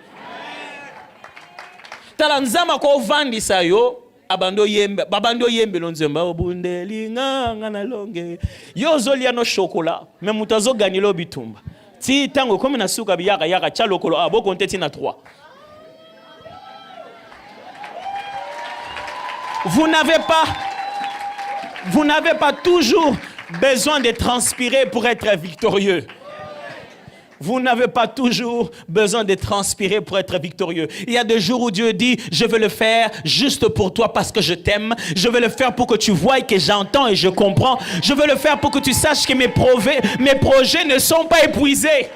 S1: Talanzama ko vandi sayo abando yembe lonzemba obundeli nganga na longe yo zolia no chocolat mais mutazo gagner lo bitumba ti tango comme na suka biyaka yaka cha lokolo abo konteti na 3. Vous n'avez pas toujours besoin de transpirer pour être victorieux. Vous n'avez pas toujours besoin de transpirer pour être victorieux. Il y a des jours où Dieu dit, je veux le faire juste pour toi parce que je t'aime. Je veux le faire pour que tu vois et que j'entends et je comprends. Je veux le faire pour que tu saches que mes projets ne sont pas épuisés.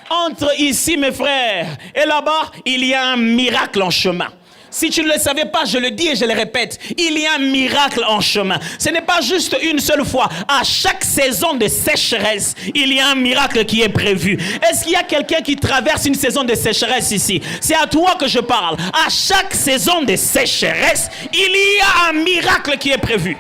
S1: Entre ici, mes frères, et là-bas, il y a un miracle en chemin. Si tu ne le savais pas, je le dis et je le répète, il y a un miracle en chemin. Ce n'est pas juste une seule fois. À chaque saison de sécheresse, il y a un miracle qui est prévu. Est-ce qu'il y a quelqu'un qui traverse une saison de sécheresse ici? C'est à toi que je parle. À chaque saison de sécheresse, il y a un miracle qui est prévu.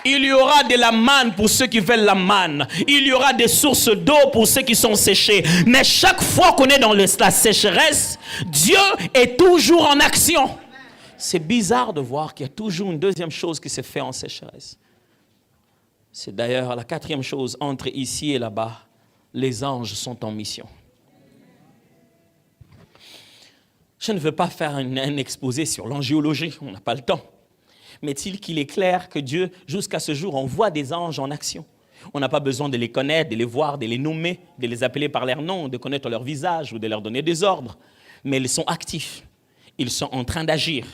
S1: Il y aura de la manne pour ceux qui veulent la manne. Il y aura des sources d'eau pour ceux qui sont séchés. Mais chaque fois qu'on est dans la sécheresse, Dieu est toujours en action. C'est bizarre de voir qu'il y a toujours une deuxième chose qui se fait en sécheresse. C'est d'ailleurs la quatrième chose, entre ici et là-bas, les anges sont en mission. Je ne veux pas faire un exposé sur l'angiologie, on n'a pas le temps. Mais est-il qu'il est clair que Dieu, jusqu'à ce jour, envoie des anges en action. On n'a pas besoin de les connaître, de les voir, de les nommer, de les appeler par leur nom, de connaître leur visage ou de leur donner des ordres. Mais ils sont actifs. Ils sont en train d'agir.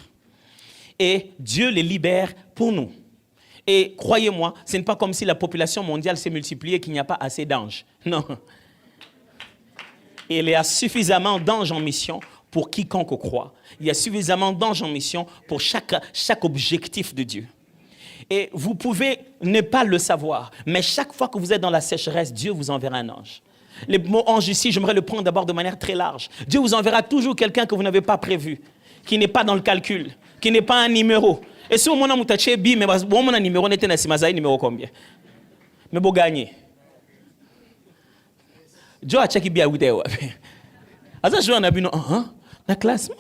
S1: Et Dieu les libère pour nous. Et croyez-moi, ce n'est pas comme si la population mondiale s'est multipliée et qu'il n'y a pas assez d'anges. Non. Il y a suffisamment d'anges en mission pour quiconque croit. Il y a suffisamment d'anges en mission pour chaque objectif de Dieu. Et vous pouvez ne pas le savoir, mais chaque fois que vous êtes dans la sécheresse, Dieu vous enverra un ange. Le mot ange ici, j'aimerais le prendre d'abord de manière très large. Dieu vous enverra toujours quelqu'un que vous n'avez pas prévu, qui n'est pas dans le calcul, qui n'est pas un numéro. Et si vous avez un numéro, numéro combien? Mais vous gagnez. Dieu a checké bien où tu es. Asa joué en abino, la classement.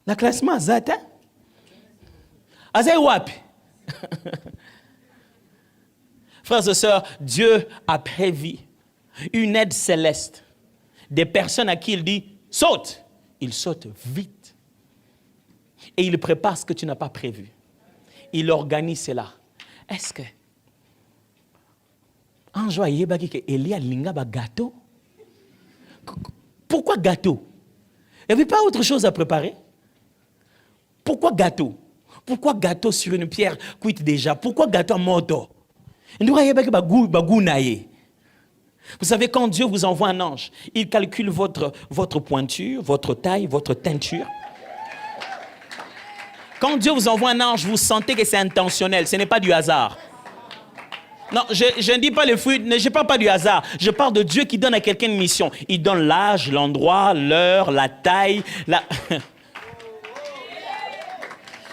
S1: La classement, zata. Asa wap. Frères et sœurs, Dieu a prévu une aide céleste. Des personnes à qui il dit, saute. Ils sautent vite. Et il prépare ce que tu n'as pas prévu. Il organise cela. Est-ce que un jour, il y a Elia linga ba gâteau? Pourquoi gâteau? Il n'y avait pas autre chose à préparer? Pourquoi gâteau? Pourquoi gâteau sur une pierre cuite déjà? Pourquoi gâteau en moto? Vous savez, quand Dieu vous envoie un ange, il calcule votre pointure, votre taille, votre teinture. Quand Dieu vous envoie un ange, vous sentez que c'est intentionnel, ce n'est pas du hasard. Non, je ne dis pas les fruits, je ne parle pas du hasard. Je parle de Dieu qui donne à quelqu'un une mission. Il donne l'âge, l'endroit, l'heure, la taille.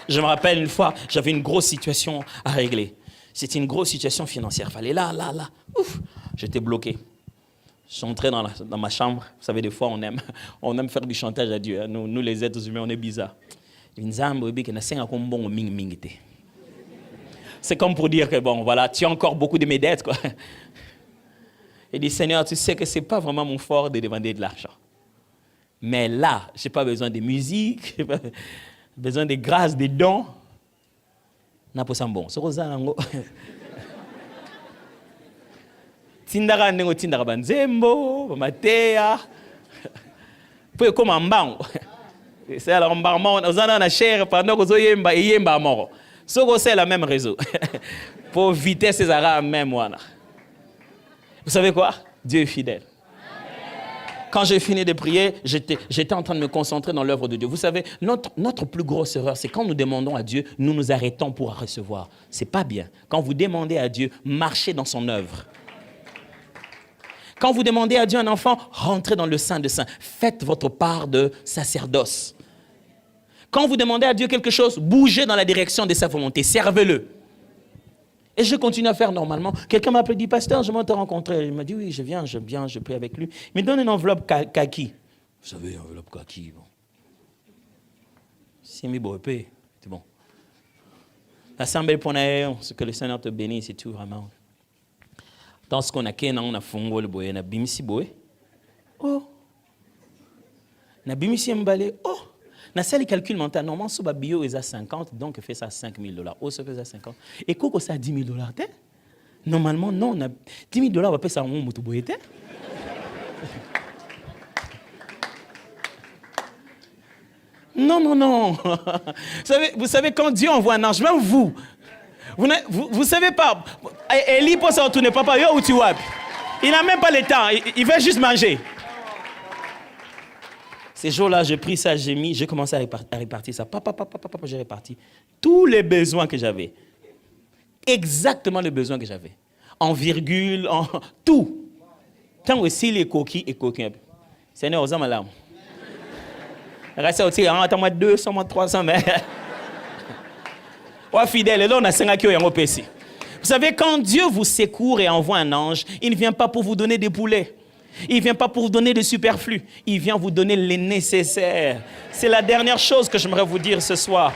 S1: Je me rappelle une fois, j'avais une grosse situation à régler. C'était une grosse situation financière. Il fallait là. Ouf, j'étais bloqué. Je suis entré dans ma chambre. Vous savez, des fois, on aime faire du chantage à Dieu. Hein. Nous, les êtres humains, on est bizarres. C'est comme pour dire que, bon, voilà, tu as encore beaucoup de mes dettes, quoi. Il dit, Seigneur, tu sais que ce n'est pas vraiment mon fort de demander de l'argent. Mais là, je n'ai pas besoin de musique, je n'ai pas besoin de grâce, de dons. N'a pas bon. C'est ça, nango. Tindara nengo tindara banzembo, matea. Puis comme en banc. C'est alors en barman, on a na cher pendant que zo yemba et yemba mort. C'est le même réseau. Pour vitesse, c'est la même. Vous savez quoi? Dieu est fidèle. Quand j'ai fini de prier, j'étais en train de me concentrer dans l'œuvre de Dieu. Vous savez, notre plus grosse erreur, c'est quand nous demandons à Dieu, nous nous arrêtons pour recevoir. Ce n'est pas bien. Quand vous demandez à Dieu, marchez dans son œuvre. Quand vous demandez à Dieu un enfant, rentrez dans le sein de saints. Faites votre part de sacerdoce. Quand vous demandez à Dieu quelque chose, bougez dans la direction de sa volonté. Servez-le. Et je continue à faire normalement. Quelqu'un m'a appelé, dit, pasteur, je vais te rencontrer. Il m'a dit, oui, je viens, je prie avec lui. Il me donne une enveloppe kaki. Vous savez, enveloppe kaki, bon. C'est mis beau épée, c'est bon. La sambelle pour ce que le Seigneur te bénisse, c'est tout vraiment. Dans ce qu'on a fait, on a fongo le boye, on a bimisi boye. Oh. On a bimisi mbale. Oh. On a les calculs mentaux. Normalement, si le bio est à 50, donc fait ça à $5,000. Oh, ça fait à 50. Et quoi ça à $10,000? Normalement, non. $10,000, on va payer ça à un motoboye. Non. Vous savez, quand Dieu envoie un ange, même vous savez pas, Élie peut se retourner, papa, yo, où tu vas? Il n'a même pas le temps, il veut juste manger. Ces jours-là, j'ai pris ça, j'ai commencé à répartir ça. Papa, j'ai réparti tous les besoins que j'avais. Exactement les besoins que j'avais. En virgule, en tout. Tant aussi les coquilles et coquins. Seigneur, aux hommes à l'âme. Reste aussi, attends-moi 200, 300, mais... Ouais, fidèle, et là, on a 5 qui ont PC. Vous savez, quand Dieu vous secourt et envoie un ange, il ne vient pas pour vous donner des poulets. Il ne vient pas pour vous donner des superflus. Il vient vous donner les nécessaires. C'est la dernière chose que j'aimerais vous dire ce soir.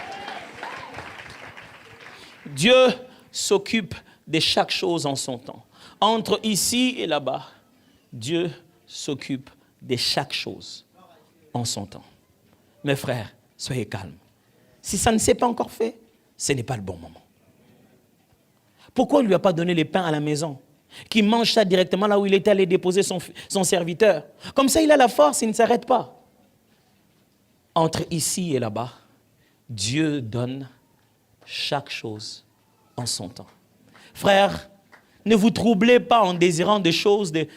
S1: Dieu s'occupe de chaque chose en son temps. Entre ici et là-bas, Dieu s'occupe de chaque chose en son temps. Mes frères, soyez calmes. Si ça ne s'est pas encore fait, ce n'est pas le bon moment. Pourquoi il ne lui a pas donné les pains à la maison? Qu'il mange ça directement là où il était allé déposer son serviteur. Comme ça, il a la force, il ne s'arrête pas. Entre ici et là-bas, Dieu donne chaque chose en son temps. Frères, ne vous troublez pas en désirant des choses de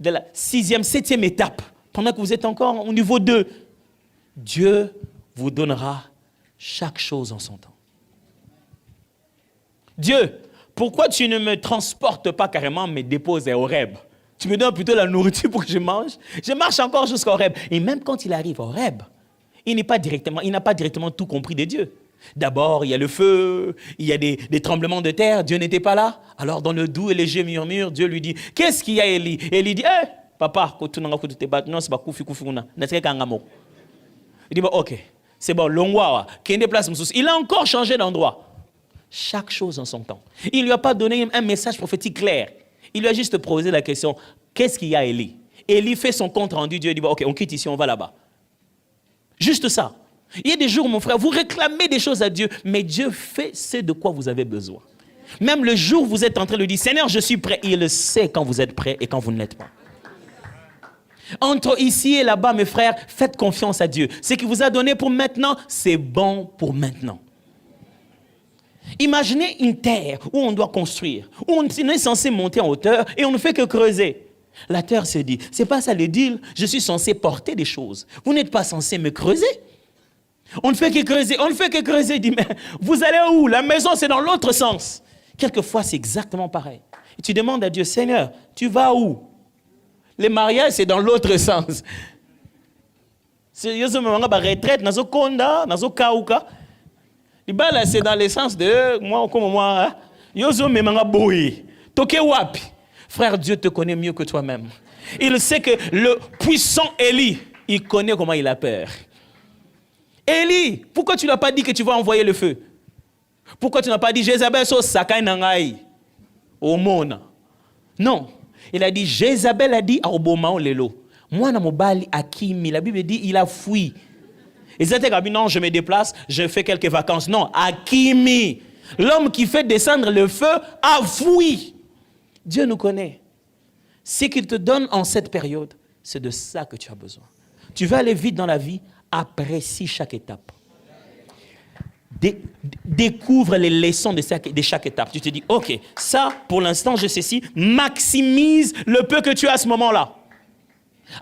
S1: la 6e, 7e étape, pendant que vous êtes encore au niveau 2. Dieu vous donnera chaque chose en son temps. Dieu, pourquoi tu ne me transportes pas carrément, me déposes à Horeb? Tu me donnes plutôt la nourriture pour que je mange? Je marche encore jusqu'à Horeb. Et même quand il arrive à Horeb, il n'a pas directement tout compris de Dieu. D'abord, il y a le feu, il y a des tremblements de terre. Dieu n'était pas là. Alors, dans le doux et léger murmure, Dieu lui dit, qu'est-ce qu'il y a, Élie? Et Élie dit, papa, non, c'est pas koufi. Il dit, ok, c'est bon, l'ongwa, il a encore changé d'endroit. Chaque chose en son temps. Il ne lui a pas donné un message prophétique clair. Il lui a juste posé la question, qu'est-ce qu'il y a, Élie? Élie fait son compte rendu, Dieu dit, ok, on quitte ici, on va là-bas. Juste ça. Il y a des jours, mon frère, vous réclamez des choses à Dieu, mais Dieu fait ce de quoi vous avez besoin. Même le jour où vous êtes en train de lui dire, Seigneur, je suis prêt, il le sait quand vous êtes prêt et quand vous ne l'êtes pas. Entre ici et là-bas, mes frères, faites confiance à Dieu. Ce qu'il vous a donné pour maintenant, c'est bon pour maintenant. Imaginez une terre où on doit construire, où on est censé monter en hauteur et on ne fait que creuser. La terre se dit, c'est pas ça le deal, je suis censé porter des choses. Vous n'êtes pas censé me creuser. On ne fait que creuser, il dit, mais vous allez où? La maison, c'est dans l'autre sens. Quelquefois, c'est exactement pareil. Et tu demandes à Dieu, Seigneur, tu vas où? Le mariage, c'est dans l'autre sens. C'est retraite, c'est dans le sens de moi, comme moi. Frère, Dieu te connaît mieux que toi-même. Il sait que le puissant Élie, il connaît comment il a peur. Élie, pourquoi tu n'as pas dit que tu vas envoyer le feu? Pourquoi tu n'as pas dit Jézabel so sakai nangai au monde? Non, il a dit Jézabel a dit au lelo. Moi na mobali akimi, la Bible dit il a fui. Ils étaient comme non, je me déplace, je fais quelques vacances. Non, akimi, l'homme qui fait descendre le feu a fui. Dieu nous connaît. Ce qu'il te donne en cette période, c'est de ça que tu as besoin. Tu veux aller vite dans la vie, apprécie chaque étape. Découvre les leçons de chaque étape. Tu te dis, ok, ça, pour l'instant, je sais si, maximise le peu que tu as à ce moment-là.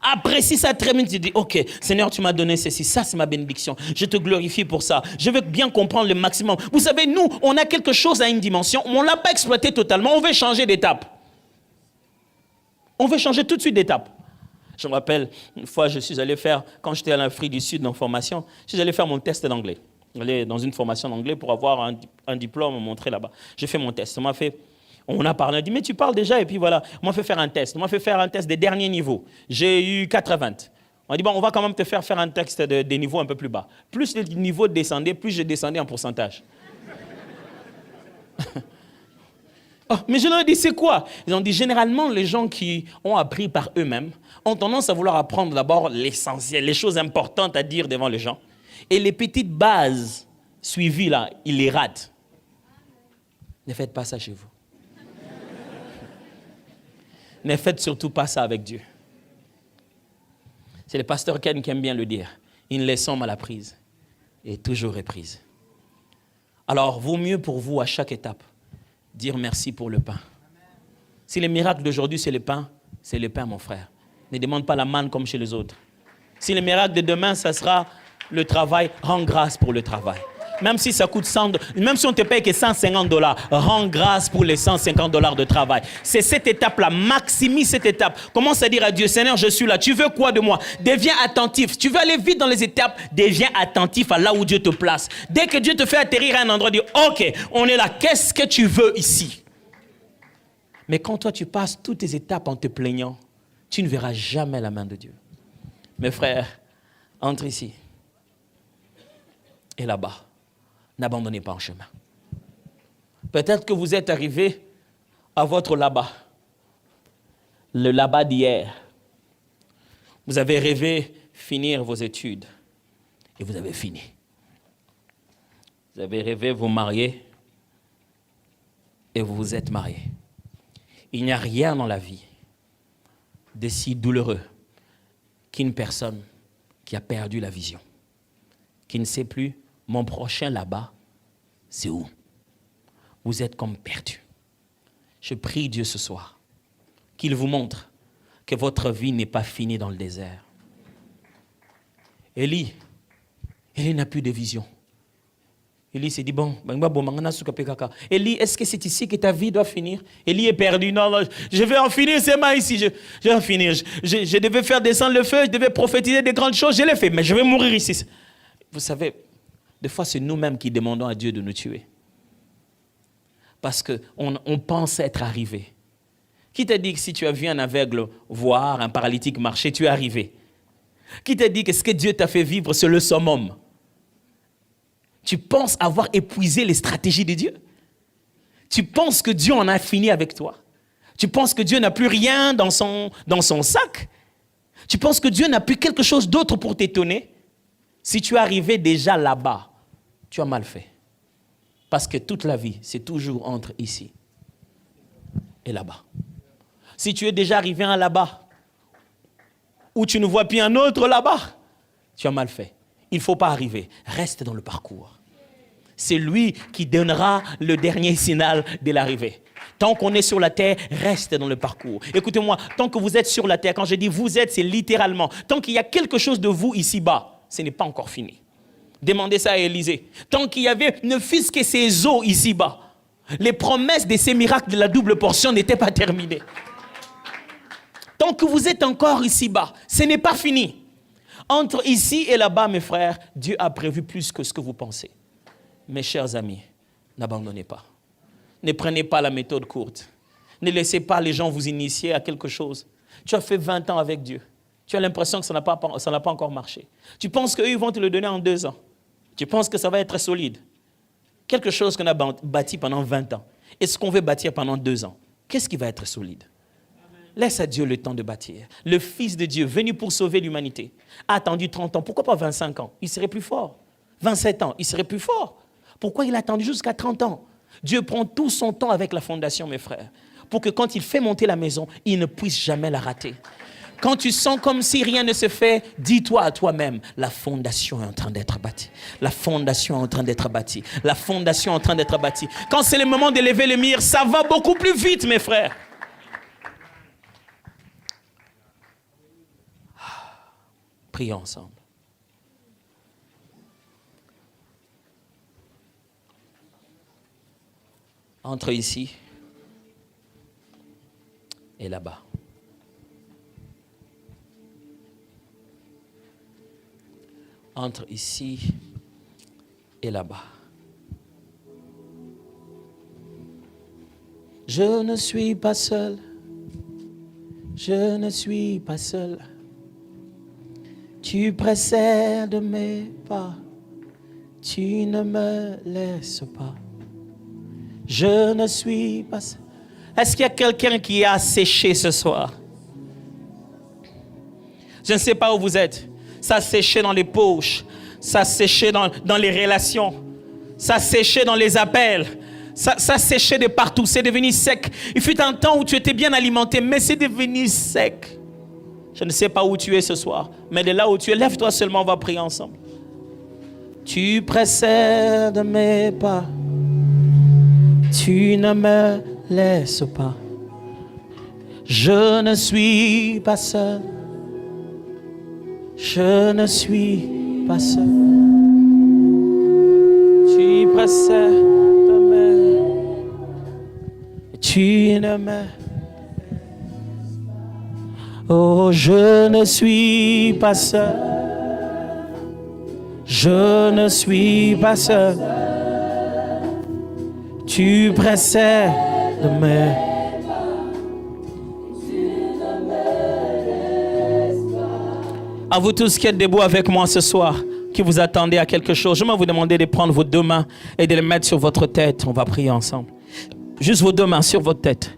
S1: Apprécie ça très bien, tu te dis, ok, Seigneur, tu m'as donné ceci, ça c'est ma bénédiction, je te glorifie pour ça, je veux bien comprendre le maximum. Vous savez, nous, on a quelque chose à une dimension, on ne l'a pas exploité totalement, on veut changer d'étape. On veut changer tout de suite d'étape. Je me rappelle, une fois, je suis allé faire, quand j'étais à l'Afrique du Sud en formation, je suis allé faire mon test d'anglais. J'allais dans une formation d'anglais pour avoir un diplôme, montrer là-bas. J'ai fait mon test, on a parlé, on a dit, mais tu parles déjà, et puis voilà, on m'a fait faire un test. On m'a fait faire un test des derniers niveaux. J'ai eu 80. On a dit, bon, on va quand même te faire un test des niveaux un peu plus bas. Plus les niveaux descendaient, plus je descendais en pourcentage. Oh, mais je leur ai dit, c'est quoi? Ils ont dit, généralement, les gens qui ont appris par eux-mêmes ont tendance à vouloir apprendre d'abord l'essentiel, les choses importantes à dire devant les gens. Et les petites bases suivies, là, ils les ratent. Ne faites pas ça chez vous. Ne faites surtout pas ça avec Dieu. C'est le pasteur Ken qui aime bien le dire. Une leçon mal apprise est toujours reprise. Alors, vaut mieux pour vous, à chaque étape, dire merci pour le pain. Si le miracle d'aujourd'hui, c'est le pain, mon frère. Ne demande pas la manne comme chez les autres. Si le miracle de demain, ça sera le travail, rends grâce pour le travail. Même si ça coûte même si on te paye que $150, rends grâce pour les $150 de travail. C'est cette étape-là, maximise cette étape. Commence à dire à Dieu, Seigneur, je suis là, tu veux quoi de moi? Deviens attentif. Tu veux aller vite dans les étapes, deviens attentif à là où Dieu te place. Dès que Dieu te fait atterrir à un endroit, dis, ok, on est là, qu'est-ce que tu veux ici? Mais quand toi tu passes toutes tes étapes en te plaignant, tu ne verras jamais la main de Dieu. Mes frères, entre ici et là-bas. N'abandonnez pas en chemin. Peut-être que vous êtes arrivé à votre là-bas. Le là-bas d'hier. Vous avez rêvé finir vos études. Et vous avez fini. Vous avez rêvé vous marier. Et vous vous êtes marié. Il n'y a rien dans la vie de si douloureux qu'une personne qui a perdu la vision. Qui ne sait plus mon prochain là-bas, c'est où? Vous êtes comme perdu. Je prie Dieu ce soir qu'il vous montre que votre vie n'est pas finie dans le désert. Élie n'a plus de vision. Élie s'est dit, bon, Élie, est-ce que c'est ici que ta vie doit finir? Élie est perdu. Non, je vais en finir, c'est moi ici. Je vais en finir. Je devais faire descendre le feu, je devais prophétiser des grandes choses, je l'ai fait, mais je vais mourir ici. Vous savez, des fois, c'est nous-mêmes qui demandons à Dieu de nous tuer. Parce qu'on pense être arrivé. Qui t'a dit que si tu as vu un aveugle voir, un paralytique marcher, tu es arrivé? Qui t'a dit que ce que Dieu t'a fait vivre, c'est le summum? Tu penses avoir épuisé les stratégies de Dieu? Tu penses que Dieu en a fini avec toi? Tu penses que Dieu n'a plus rien dans son sac? Tu penses que Dieu n'a plus quelque chose d'autre pour t'étonner? Si tu es arrivé déjà là-bas, tu as mal fait. Parce que toute la vie, c'est toujours entre ici et là-bas. Si tu es déjà arrivé à là-bas, ou tu ne vois plus un autre là-bas, tu as mal fait. Il ne faut pas arriver. Reste dans le parcours. C'est lui qui donnera le dernier signal de l'arrivée. Tant qu'on est sur la terre, reste dans le parcours. Écoutez-moi, tant que vous êtes sur la terre, quand je dis vous êtes, c'est littéralement. Tant qu'il y a quelque chose de vous ici-bas, ce n'est pas encore fini. Demandez ça à Élisée. Tant qu'il y avait ne fût-ce que ces eaux ici-bas, les promesses de ces miracles de la double portion n'étaient pas terminées. Tant que vous êtes encore ici-bas, ce n'est pas fini. Entre ici et là-bas, mes frères, Dieu a prévu plus que ce que vous pensez. Mes chers amis, n'abandonnez pas. Ne prenez pas la méthode courte. Ne laissez pas les gens vous initier à quelque chose. Tu as fait 20 ans avec Dieu. Tu as l'impression que ça n'a pas encore marché. Tu penses qu'eux vont te le donner en 2 ans. Tu penses que ça va être solide. Quelque chose qu'on a bâti pendant 20 ans. Et ce qu'on veut bâtir pendant 2 ans, qu'est-ce qui va être solide? Laisse à Dieu le temps de bâtir. Le Fils de Dieu, venu pour sauver l'humanité, a attendu 30 ans. Pourquoi pas 25 ans? Il serait plus fort. 27 ans, il serait plus fort. Pourquoi il a attendu jusqu'à 30 ans? Dieu prend tout son temps avec la fondation, mes frères, pour que quand il fait monter la maison, il ne puisse jamais la rater. Quand tu sens comme si rien ne se fait, dis-toi à toi-même, la fondation est en train d'être bâtie. La fondation est en train d'être bâtie. La fondation est en train d'être bâtie. Quand c'est le moment de lever le mur, ça va beaucoup plus vite, mes frères. Prions ensemble. Entre ici et là-bas. Entre ici et là-bas. Je ne suis pas seul. Je ne suis pas seul. Tu précèdes mes pas. Tu ne me laisses pas. Je ne suis pas seul. Est-ce qu'il y a quelqu'un qui a séché ce soir? Je ne sais pas où vous êtes. Ça séchait dans les poches. Ça séchait dans les relations. Ça séchait dans les appels. Ça séchait de partout. C'est devenu sec. Il fut un temps où tu étais bien alimenté, mais c'est devenu sec. Je ne sais pas où tu es ce soir, mais de là où tu es, lève-toi seulement, on va prier ensemble. Tu précèdes mes pas. Tu ne me laisses pas. Je ne suis pas seul. Je ne suis pas seul. Tu précèdes mes. Tu ne me. Oh, je ne suis pas seul. Je ne suis pas seul. Tu précèdes mes. À vous tous qui êtes debout avec moi ce soir, qui vous attendez à quelque chose, je vais vous demander de prendre vos deux mains et de les mettre sur votre tête. On va prier ensemble. Juste vos deux mains sur votre tête.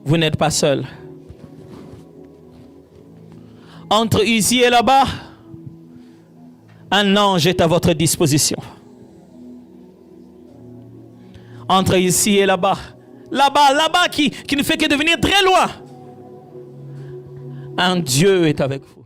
S1: Vous n'êtes pas seul. Entre ici et là-bas, un ange est à votre disposition. Entre ici et là-bas, là-bas qui ne fait que devenir très loin. Un Dieu est avec vous.